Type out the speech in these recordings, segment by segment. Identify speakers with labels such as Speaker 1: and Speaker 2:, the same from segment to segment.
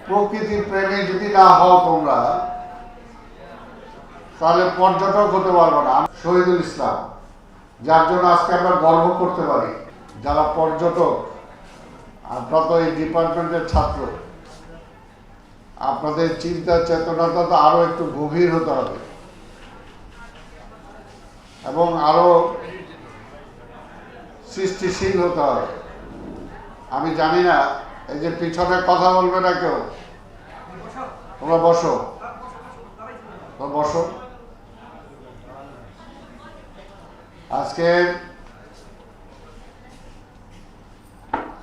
Speaker 1: প্রকৃতির প্রেমী যদি না হও তোমরা, তাহলে পর্যটক হতে পারবো না। শহীদুল ইসলাম, যার জন্য আজকে আমরা গর্ব করতে পারি। যারা পর্যটক, আপনারা তো এই ডিপার্টমেন্টের ছাত্র, আপনাদের চিন্তা চেতনাটা তো আরো একটু গভীর হতে হবে এবং আরো সৃষ্টিশীল হতে হবে। আমি জানি না, এই যে পিছনে কথা বলবে না কেউ, তোমরা বসো, বসো। আজকে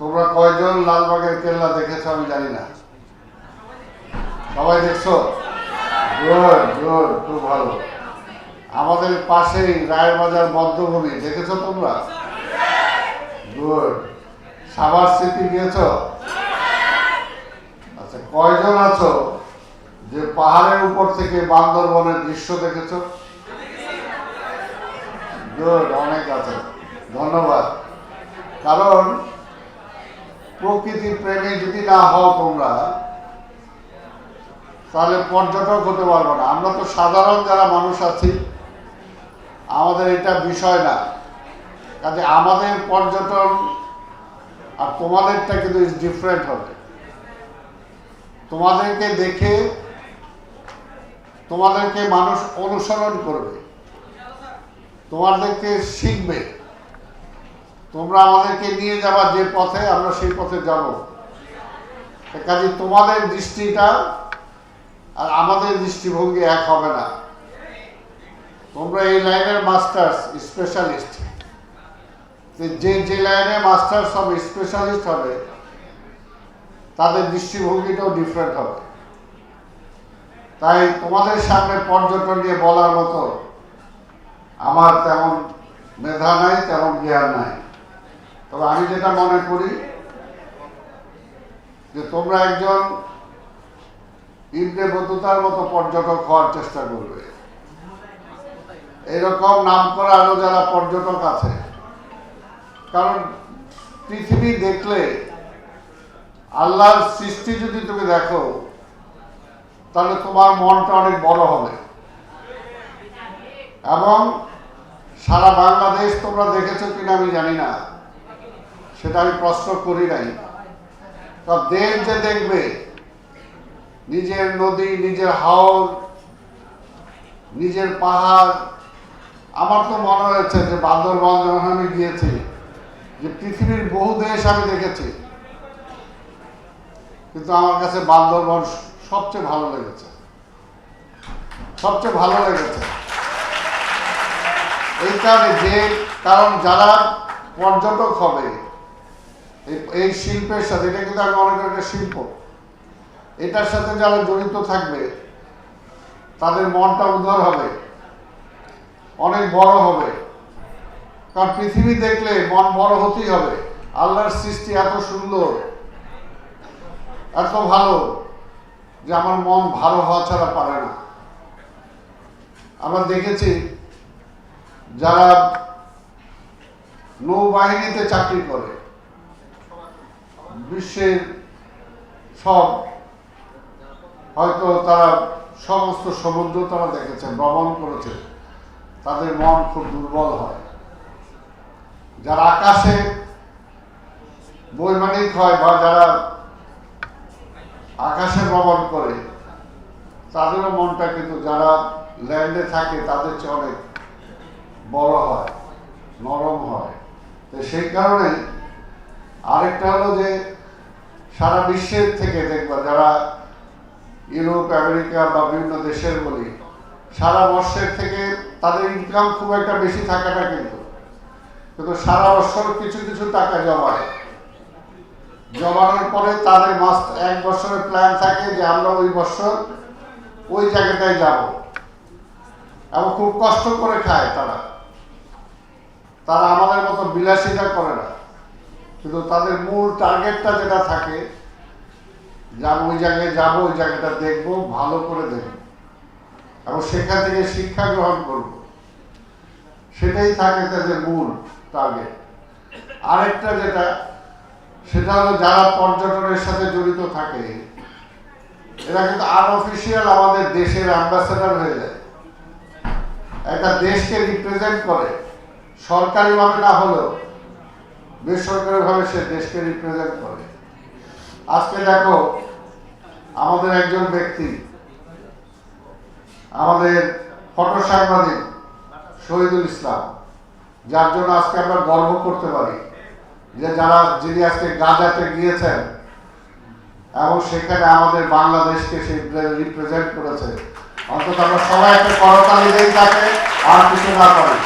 Speaker 1: তোমরা কয়জন লালবাগের কেল্লা দেখেছো আমি জানি না। সবাই দেখছো? গুড গুড, খুব ভালো। আমাদের পাশেই রায়েরবাজার বদ্ধভূমি দেখেছো তোমরা? গুড। সাভার স্মৃতি গিয়েছো? আচ্ছা, কয়জন আছো যে পাহাড়ের উপর থেকে বান্দরবনের দৃশ্য দেখেছো? গুড, অনেক আছে, ধন্যবাদ। কারণ প্রকৃতির প্রেমী যদি না হও তোমরা, তাহলে পর্যটক হতে পারবো না। আমরা তো সাধারণ যারা মানুষ আছি, আমাদের এটা বিষয় না। কাজে আমাদের পর্যটন আর তোমাদেরটা কিন্তু ইজ ডিফারেন্ট হবে। তোমাদেরকে দেখে তোমাদেরকে মানুষ অনুসরণ করবে, তোমাদেরকে শিখবে। তোমরা আমাদেরকে নিয়ে যাবা যে পথে, আমরা সেই পথে যাব। কাজে তোমাদের দৃষ্টিটা আর আমাদের দৃষ্টিভঙ্গি এক হবে না। তোমরা এই লাইনের মাস্টার্স, স্পেশালিস্ট। যে লাইনে মাস্টার্স হবে, স্পেশালিস্ট হবে, তাদের দৃষ্টিভঙ্গিটাও ডিফারেন্ট হবে। তাই তোমাদের সামনে পর্যটন নিয়ে বলার মতো আমার তেমন মেধা নাই, তেমন জ্ঞান নাই। তবে আমি যেটা মনে করি যে তোমরা একজন ইবনে বতুতার মতো পর্যটক হওয়ার চেষ্টা করবে। এরকম নাম করা আরো যারা পর্যটক আছে, কারণ পৃথিবী দেখলে, আল্লাহর সৃষ্টি যদি তুমি দেখো, তাহলে তোমার মনটা অনেক বড় হবে। এবং সারা বাংলাদেশ তোমরা দেখেছো কিনা আমি জানি না, সেটা আমি প্রশ্ন করি নাই। দেশ যে দেখবে নিজের নদী, নিজের হাওর, নিজের পাহাড়। আমার তো মনে হয়েছে যে বান্দরবান যখন আমি গিয়েছি, যে পৃথিবীর বহু দেশ আমি দেখেছি, কিন্তু আমার কাছে বান্দরবান সবচেয়ে ভালো লেগেছে, সবচেয়ে ভালো লেগেছে। এই কারণ যারা পর্যটক হবে এই শিল্পের সাথে, এটা কিন্তু আমি মনে করি একটা শিল্প, এটার সাথে যারা জড়িত থাকবে তাদের মনটা উদার হবে, অনেক বড় হবে। কারণ পৃথিবী দেখলে মন বড় হতেই হবে। আল্লাহর সৃষ্টি এত সুন্দর, এত ভালো, যে আমার মন ভালো হওয়া ছাড়া পারে না। আমরা দেখেছি যারা নৌবাহিনীতে চাকরি করে, বিশ্বের সব, হয়তো তারা সমস্ত সমুদ্র তারা দেখেছে, ভ্রমণ করেছে, তাদের মন খুব দুর্বল হয়। যারা আকাশে বৈমানিক হয় বা যারা আকাশে ভ্রমণ করে, তাদেরও মনটা কিন্তু যারা ল্যান্ডে থাকে তাদের চেয়ে অনেক বড় হয়, নরম হয়। তো সেই কারণে আরেকটা হলো যে সারা বিশ্বের থেকে দেখবা, যারা ইউরোপ, আমেরিকা বা বিভিন্ন দেশের বলি, সারা বর্ষের থেকে তাদের ইনকাম খুব একটা বেশি থাকে না, কিন্তু সারা বছর কিছু কিছু টাকা জমায়। জমানোর পরে তাদের মাস্ট এক বছরের প্ল্যান থাকে যে আমরা ওই বছর ওই জায়গাটায় যাব, এবং খুব কষ্ট করে খায় তারা। তারা আমাদের মতো বিলাসিতা করে না, কিন্তু তাদের মূল টার্গেটটা যেটা থাকে, যে আমি ওই জায়গায় যাবো, ওই জায়গাটা দেখবো, ভালো করে দেখবো এবং সেখান থেকে শিক্ষা গ্রহণ করব, সেটাই থাকে তাদের মূল টার্গেট। আরেকটা যেটা, সেটা হলো যারা পর্যটনের সাথে জড়িত থাকে, এরা কিন্তু আনঅফিসিয়াল আমাদের দেশের অ্যাম্বাসেডর হয়ে যায়, একটা দেশকে রিপ্রেজেন্ট করে, সরকারিভাবে না হলেও বেসরকারিভাবে সে দেশকে রিপ্রেজেন্ট করে। আজকে দেখো আমাদের একজন ব্যক্তি, আমাদের ফটো সাংবাদিক শহীদুল ইসলাম, যার জন্য আজকে আমরা গর্ব করতে পারি যে যিনি আজকে গাজাতে গিয়েছেন এবং সেখানে আমাদের বাংলাদেশকে সে রিপ্রেজেন্ট করেছে। অন্তত আমরা সবাই একটা করতালি দেই তাকে, আর কিছু না পারি।